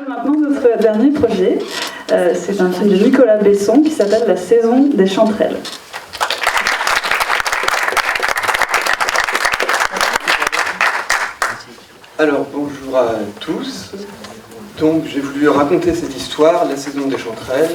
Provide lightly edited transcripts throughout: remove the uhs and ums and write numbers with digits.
Maintenant, notre dernier projet, c'est un film de Nicolas Besson qui s'appelle La saison des chanterelles. Alors, bonjour à tous. Donc, j'ai voulu raconter cette histoire, La saison des chanterelles.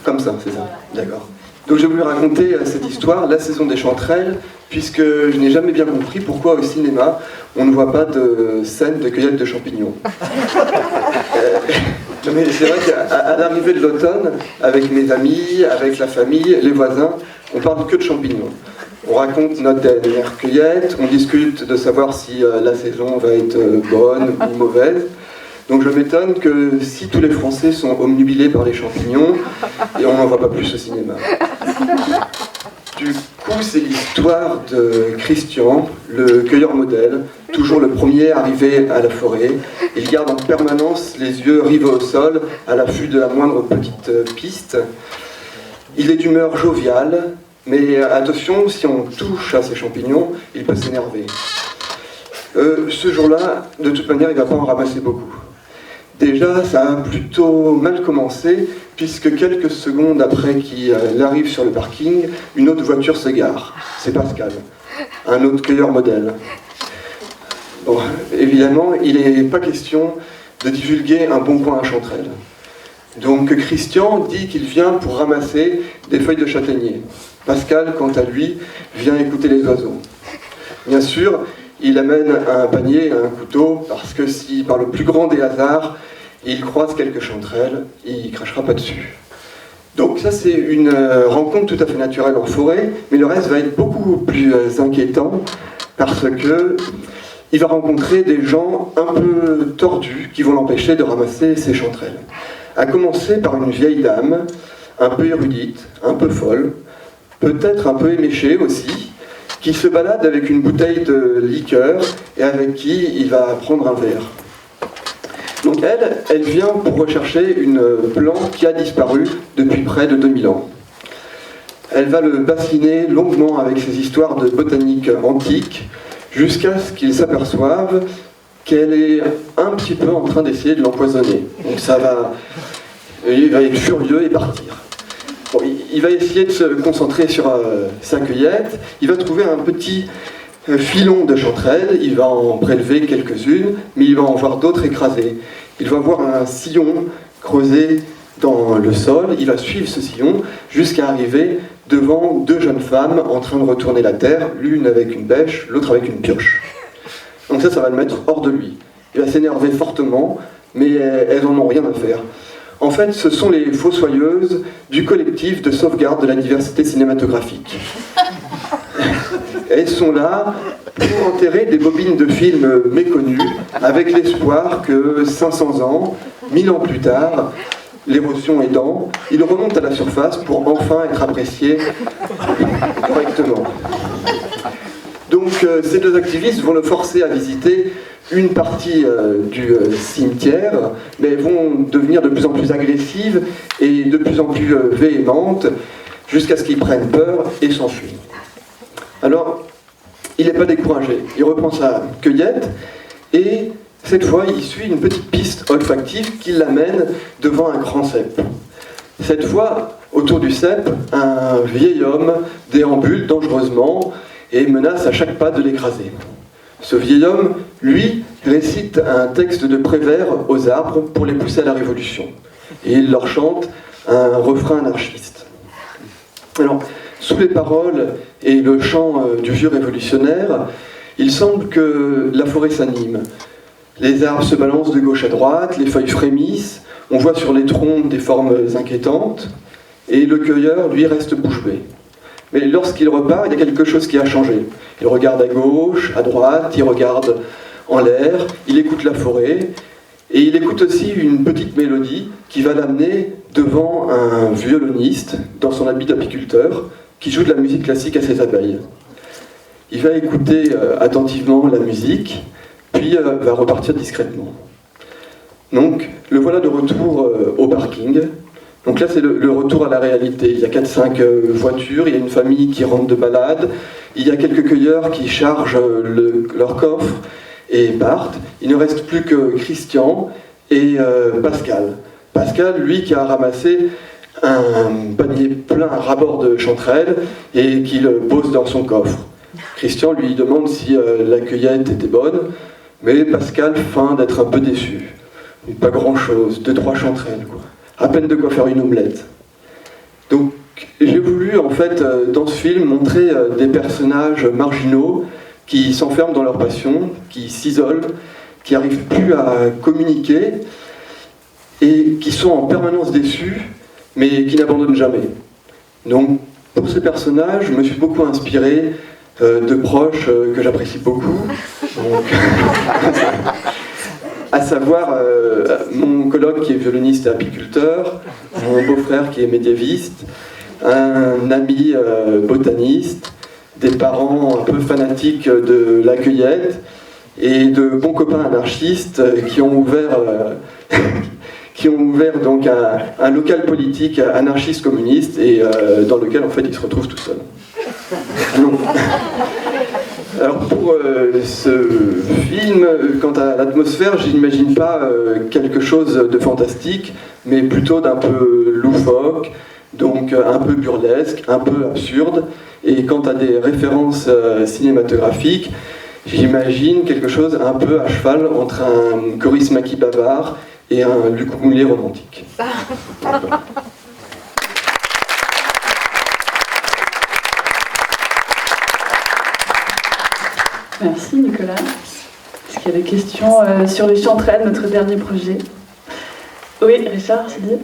Comme ça, c'est ça, d'accord. Donc, j'ai voulu raconter cette histoire, La saison des chanterelles, puisque je n'ai jamais bien compris pourquoi au cinéma, on ne voit pas de scène de cueillette de champignons. Mais c'est vrai qu'à l'arrivée de l'automne, avec mes amis, avec la famille, les voisins, on parle que de champignons. On raconte notre dernière cueillette, on discute de savoir si la saison va être bonne ou mauvaise. Donc je m'étonne que si tous les Français sont omnubilés par les champignons, et on n'en voit pas plus au cinéma. Du coup, c'est l'histoire de Christian, le cueilleur modèle, toujours le premier arrivé à la forêt. Il garde en permanence les yeux rivés au sol, à l'affût de la moindre petite piste. Il est d'humeur joviale, mais attention, si on touche à ces champignons, il peut s'énerver. Ce jour-là, de toute manière, il ne va pas en ramasser beaucoup. Déjà, ça a plutôt mal commencé, puisque quelques secondes après qu'il arrive sur le parking, une autre voiture se gare. C'est Pascal, un autre cueilleur modèle. Bon, évidemment, il n'est pas question de divulguer un bon coin à Chanterelle. Donc Christian dit qu'il vient pour ramasser des feuilles de châtaignier. Pascal, quant à lui, vient écouter les oiseaux. Bien sûr, il amène un panier et un couteau, parce que si, par le plus grand des hasards, il croise quelques chanterelles, il ne crachera pas dessus. Donc ça, c'est une rencontre tout à fait naturelle en forêt, mais le reste va être beaucoup plus inquiétant, parce que il va rencontrer des gens un peu tordus qui vont l'empêcher de ramasser ses chanterelles. À commencer par une vieille dame, un peu érudite, un peu folle, peut-être un peu éméchée aussi, qui se balade avec une bouteille de liqueur et avec qui il va prendre un verre. Donc elle vient pour rechercher une plante qui a disparu depuis près de 2000 ans. Elle va le bassiner longuement avec ses histoires de botanique antique, jusqu'à ce qu'il s'aperçoive qu'elle est un petit peu en train d'essayer de l'empoisonner. Donc il va être furieux et partir. Bon, il va essayer de se concentrer sur sa cueillette. Il va trouver un petit filon de chanterelles. Il va en prélever quelques-unes, mais il va en voir d'autres écrasées. Il va voir un sillon creusé dans le sol. Il va suivre ce sillon jusqu'à arriver devant deux jeunes femmes en train de retourner la terre, l'une avec une bêche, l'autre avec une pioche. Donc ça va le mettre hors de lui. Il va s'énerver fortement, mais elles n'en ont rien à faire. En fait, ce sont les fossoyeuses du collectif de sauvegarde de la diversité cinématographique. Elles sont là pour enterrer des bobines de films méconnus, avec l'espoir que 500 ans, 1000 ans plus tard, l'émotion aidant, ils remontent à la surface pour enfin être appréciés correctement. Donc ces deux activistes vont le forcer à visiter une partie du cimetière, mais elles vont devenir de plus en plus agressives et de plus en plus véhémentes, jusqu'à ce qu'ils prennent peur et s'enfuient. Alors, il n'est pas découragé, il reprend sa cueillette, et cette fois, il suit une petite piste olfactive qui l'amène devant un grand cep. Cette fois, autour du cep, un vieil homme déambule dangereusement et menace à chaque pas de l'écraser. Ce vieil homme, lui, récite un texte de Prévert aux arbres pour les pousser à la révolution. Et il leur chante un refrain anarchiste. Alors, sous les paroles et le chant du vieux révolutionnaire, il semble que la forêt s'anime. Les arbres se balancent de gauche à droite, les feuilles frémissent, on voit sur les troncs des formes inquiétantes, et le cueilleur, lui, reste bouche bée. Mais lorsqu'il repart, il y a quelque chose qui a changé. Il regarde à gauche, à droite, il regarde en l'air, il écoute la forêt, et il écoute aussi une petite mélodie qui va l'amener devant un violoniste dans son habit d'apiculteur qui joue de la musique classique à ses abeilles. Il va écouter attentivement la musique, puis va repartir discrètement. Donc, le voilà de retour au parking. Donc là, c'est le retour à la réalité. Il y a 4-5 voitures, il y a une famille qui rentre de balade, il y a quelques cueilleurs qui chargent leur coffre et partent. Il ne reste plus que Christian et Pascal. Pascal, lui, qui a ramassé un panier plein à ras-bord de chanterelles et qui le pose dans son coffre. Christian lui demande si la cueillette était bonne, mais Pascal feint d'être un peu déçu. Pas grand-chose, 2-3 chanterelles, quoi. À peine de quoi faire une omelette. Donc j'ai voulu, en fait, dans ce film, montrer des personnages marginaux qui s'enferment dans leur passion, qui s'isolent, qui n'arrivent plus à communiquer et qui sont en permanence déçus, mais qui n'abandonnent jamais. Donc, pour ces personnages, je me suis beaucoup inspiré de proches que j'apprécie beaucoup. Donc, à savoir mon coloc qui est violoniste et apiculteur, mon beau-frère qui est médiéviste, un ami botaniste, des parents un peu fanatiques de la cueillette et de bons copains anarchistes qui ont ouvert donc un local politique anarchiste-communiste et dans lequel en fait ils se retrouvent tout seuls. Alors pour ce film, quant à l'atmosphère, j'imagine pas quelque chose de fantastique, mais plutôt d'un peu loufoque, donc un peu burlesque, un peu absurde. Et quant à des références cinématographiques, j'imagine quelque chose un peu à cheval entre un Coris Maki bavard et un Luc Moulet romantique. Merci Nicolas. Est-ce qu'il y a des questions sur les chanterelles, notre dernier projet? Oui, Richard, c'est dit.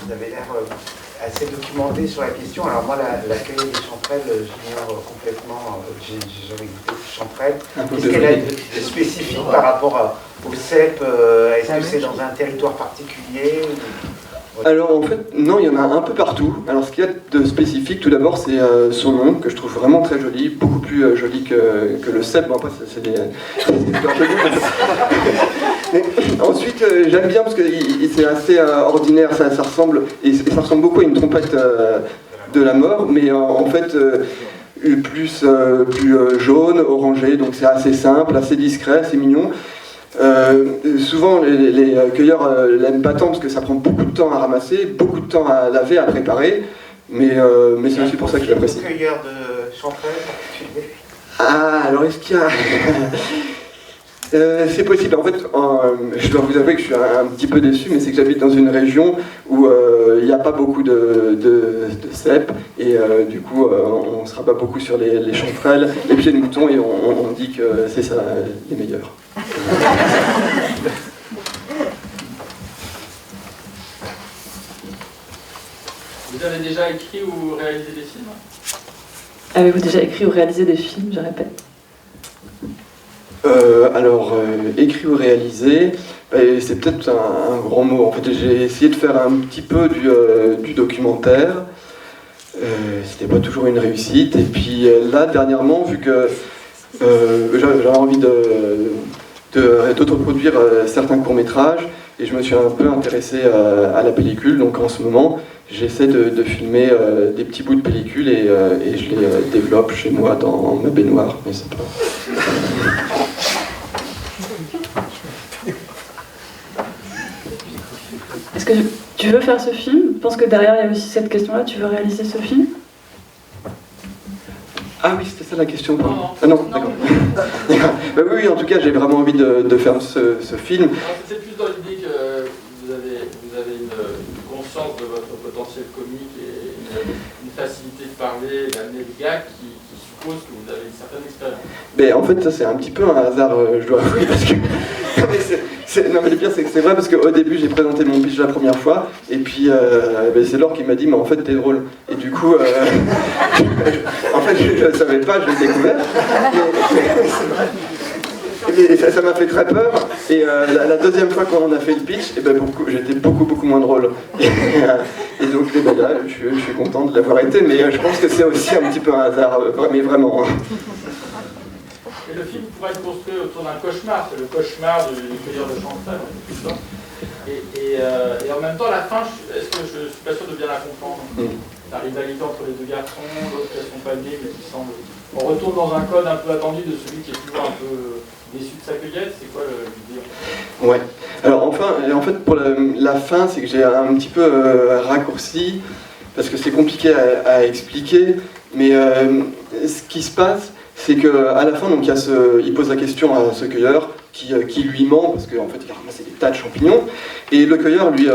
Vous avez l'air assez documenté sur la question. Alors moi, la cueillette des chanterelles, j'ignore complètement, j'ai jamais goûté de chanterelles. Qu'est-ce qu'elle a de spécifique par rapport au cèpe? Est-ce que c'est dans un territoire particulier? Alors en fait, non, il y en a un peu partout. Alors ce qu'il y a de spécifique, tout d'abord, c'est son nom, que je trouve vraiment très joli, beaucoup plus joli que le cèpe. Bon, après, c'est des histoires jolies. Mais ensuite, j'aime bien parce que c'est assez ordinaire, ça ressemble, et ça ressemble beaucoup à une trompette de la mort, mais en fait, plus jaune, orangé, donc c'est assez simple, assez discret, assez mignon. Souvent les cueilleurs l'aiment pas tant parce que ça prend beaucoup de temps à ramasser, beaucoup de temps à laver, à préparer, mais c'est aussi pour ça que je l'apprécie. Cueilleur de chanterelles? Ah, alors est-ce qu'il y a... c'est possible. En fait, je dois vous avouer que je suis un petit peu déçu, mais c'est que j'habite dans une région où il n'y a pas beaucoup de cèpes, et du coup, on ne sera pas beaucoup sur les chanterelles, les pieds de mouton, et on dit que c'est ça les meilleurs. Vous avez déjà écrit ou réalisé des films? Avez-vous déjà écrit ou réalisé des films, je répète? Écrit ou réalisé, c'est peut-être un grand mot. En fait, j'ai essayé de faire un petit peu du documentaire. C'était pas toujours une réussite. Et puis là, dernièrement, vu que j'avais envie d'autoproduire certains courts-métrages, et je me suis un peu intéressé à la pellicule. Donc en ce moment, j'essaie de filmer des petits bouts de pellicule et je les développe chez moi dans ma baignoire. Mais c'est pas... Est-ce que tu veux faire ce film? Je pense que derrière il y a aussi cette question-là. Tu veux réaliser ce film? Ah oui, c'était ça la question. Ah non, d'accord. Bah oui, en tout cas, j'ai vraiment envie de faire ce film. C'est plus dans l'idée que vous avez une conscience de votre potentiel comique et une facilité de parler, d'amener des gars qui suppose que vous avez une certaine expérience. Mais en fait, ça c'est un petit peu un hasard, je dois avouer, parce que... Non mais le pire c'est que c'est vrai parce qu'au début j'ai présenté mon pitch la première fois et puis c'est Laure qui m'a dit mais en fait t'es drôle et du coup en fait je ne savais pas, je l'ai découvert et ça m'a fait très peur et la deuxième fois quand on a fait le pitch j'étais beaucoup moins drôle et donc là je suis content de l'avoir été mais je pense que c'est aussi un petit peu un hasard mais vraiment Et le film pourrait être construit autour d'un cauchemar, c'est le cauchemar du cueilleur de chanterelles. Et en même temps, la fin, est-ce que je suis pas sûr de bien la comprendre? La rivalité entre les deux garçons, l'autre qui a son panier, mais qui semble... On retourne dans un code un peu attendu de celui qui est toujours un peu déçu de sa cueillette, c'est quoi l'idée? Ouais. Alors en fait pour la fin, c'est que j'ai un petit peu raccourci, parce que c'est compliqué à expliquer, mais ce qui se passe, c'est qu'à la fin, donc, il pose la question à ce cueilleur qui lui ment, parce qu'en fait il a ramassé des tas de champignons, et le cueilleur lui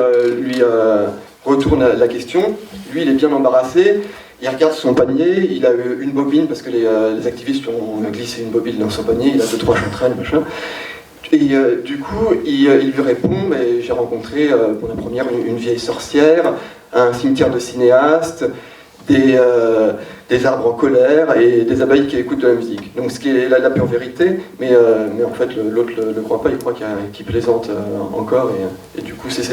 retourne la question. Lui, il est bien embarrassé, il regarde son panier, il a une bobine, parce que les activistes ont glissé une bobine dans son panier, il a 2-3 chanterelles, machin. Et du coup, il lui répond, mais j'ai rencontré pour la première une vieille sorcière, un cimetière de cinéastes, des arbres en colère et des abeilles qui écoutent de la musique. Donc ce qui est la pure vérité, mais en fait l'autre ne le croit pas, il croit qu'il plaisante encore, et du coup c'est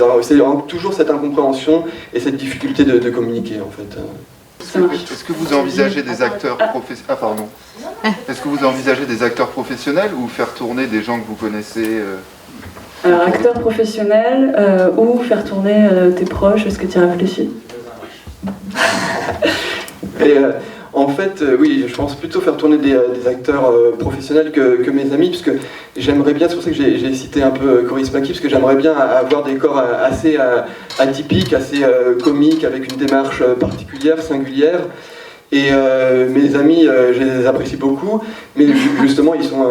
toujours cette incompréhension et cette difficulté de communiquer en fait. Est-ce que vous envisagez des acteurs professionnels Est-ce que vous envisagez des acteurs professionnels ou faire tourner des gens que vous connaissez Alors, acteur professionnel ou faire tourner tes proches, est-ce que tu y réfléchis? Et en fait, oui, je pense plutôt faire tourner des acteurs professionnels que mes amis, parce que j'aimerais bien, c'est pour ça que j'ai cité un peu Coris Maki, parce que j'aimerais bien avoir des corps assez atypiques, assez comiques, avec une démarche particulière, singulière. Et mes amis, je les apprécie beaucoup, mais justement, ils sont,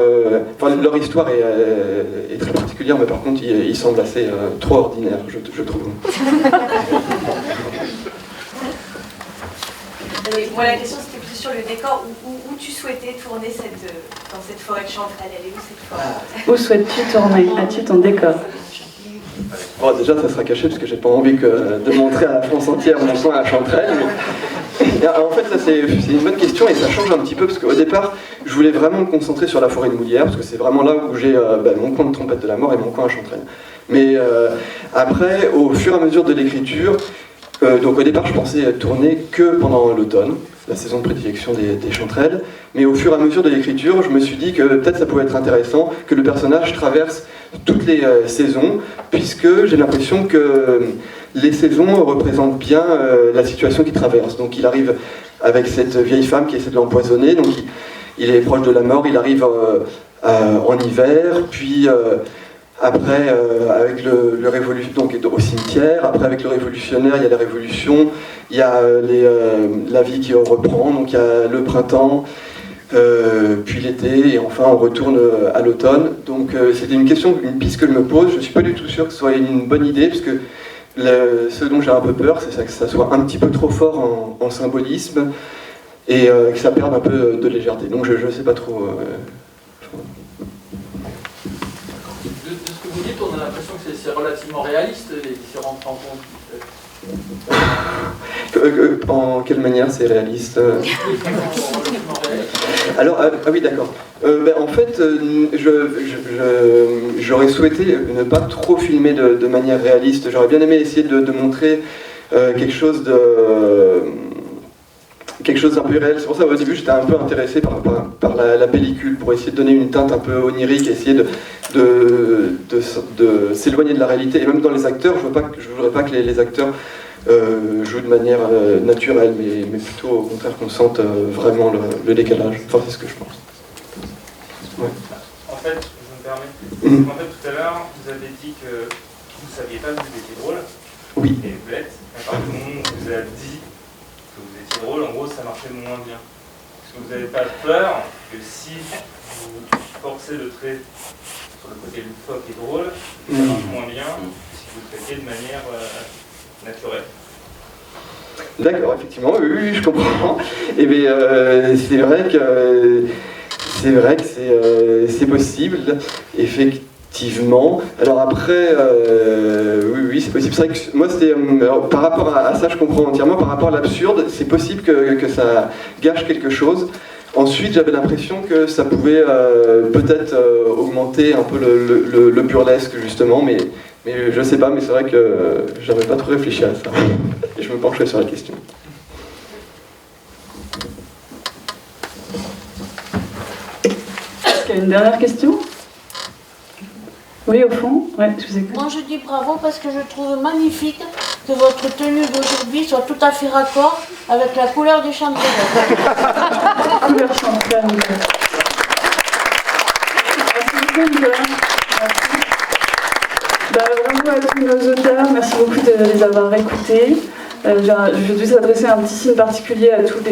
leur histoire est très particulière, mais par contre, ils semblent assez trop ordinaires, je trouve. Moi, la question c'était plus sur le décor. Où tu souhaitais tourner dans cette forêt de chanterelles? Elle est où cette forêt? Où souhaites-tu tourner? As-tu ton décor? Bon, déjà, ça sera caché parce que j'ai pas envie de montrer à la France entière mon coin à Chanterelle. Mais... En fait, ça c'est une bonne question et ça change un petit peu parce qu'au départ, je voulais vraiment me concentrer sur la forêt de Moulières parce que c'est vraiment là où j'ai mon coin de trompette de la mort et mon coin à Chanterelle. Mais après, au fur et à mesure de l'écriture, donc au départ, je pensais tourner que pendant l'automne, la saison de prédilection des chanterelles, mais au fur et à mesure de l'écriture, je me suis dit que peut-être ça pouvait être intéressant que le personnage traverse toutes les saisons, puisque j'ai l'impression que les saisons représentent bien la situation qu'il traverse. Donc il arrive avec cette vieille femme qui essaie de l'empoisonner, donc il est proche de la mort, il arrive en hiver, puis... après, avec le révolutionnaire, donc au cimetière, après avec le révolutionnaire, il y a la révolution, il y a la vie qui reprend, donc il y a le printemps, puis l'été, et enfin on retourne à l'automne. Donc c'était une piste que je me pose, je ne suis pas du tout sûr que ce soit une bonne idée, parce que ce dont j'ai un peu peur, c'est que ça soit un petit peu trop fort en symbolisme, et que ça perde un peu de légèreté. Donc je ne sais pas trop... On a l'impression que c'est relativement réaliste, les différentes rencontres. En quelle manière c'est réaliste? Alors, ah oui, d'accord. En fait, j'aurais souhaité ne pas trop filmer de manière réaliste. J'aurais bien aimé essayer de montrer quelque chose d'un peu réel. C'est pour ça qu'au début j'étais un peu intéressé par la pellicule, pour essayer de donner une teinte un peu onirique, essayer de s'éloigner de la réalité. Et même dans les acteurs, je ne voudrais pas que les acteurs jouent de manière naturelle, mais plutôt au contraire qu'on sente vraiment le décalage. Enfin, c'est ce que je pense. Ouais. En fait, je me permets. En fait, tout à l'heure, vous avez dit que vous ne saviez pas que vous étiez drôle. Oui. Et vous l'êtes. À partir du moment où vous avez dit que vous étiez drôle, en gros, ça marchait moins bien. Est-ce que vous n'avez pas peur que si vous forcez le trait sur le côté loufoque et drôle, ça marche moins bien que si vous le traitez de manière naturelle? D'accord, effectivement, oui, je comprends. Et bien, c'est vrai que c'est possible, effectivement. Alors après, oui, c'est possible. C'est vrai que moi, par rapport à ça, je comprends entièrement. Par rapport à l'absurde, c'est possible que ça gâche quelque chose. Ensuite, j'avais l'impression que ça pouvait peut-être augmenter un peu le burlesque, justement, mais je sais pas, mais c'est vrai que j'avais pas trop réfléchi à ça. Et je me pencherai sur la question. Est-ce qu'il y a une dernière question? Oui, au fond. Ouais, je vous écoute. Moi, je dis bravo parce que je trouve magnifique que votre tenue d'aujourd'hui soit tout à fait raccord avec la couleur des chanterelles. Couleur chanterelle. Merci. beaucoup, Nicolas. Merci. Bravo à tous nos auteurs, merci beaucoup de les avoir écoutés. Je vais s'adresser un petit signe particulier à toutes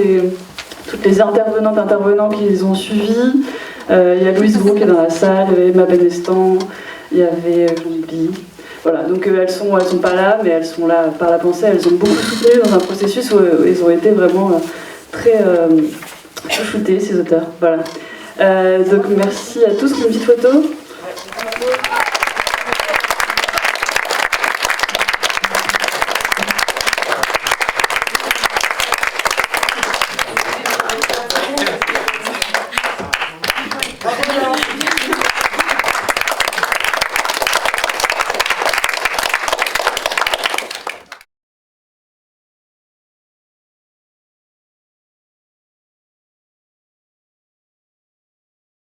les intervenants qui les ont suivis. Il y a Louise Vaux qui est dans la salle, il y avait Emma Benestan, il y avait Jean-Bi. Voilà, donc elles sont pas là, mais elles sont là par la pensée. Elles ont beaucoup soutenu dans un processus où ils ont été vraiment très chouchoutés, ces auteurs. Voilà. Donc merci à tous. Une petite photo.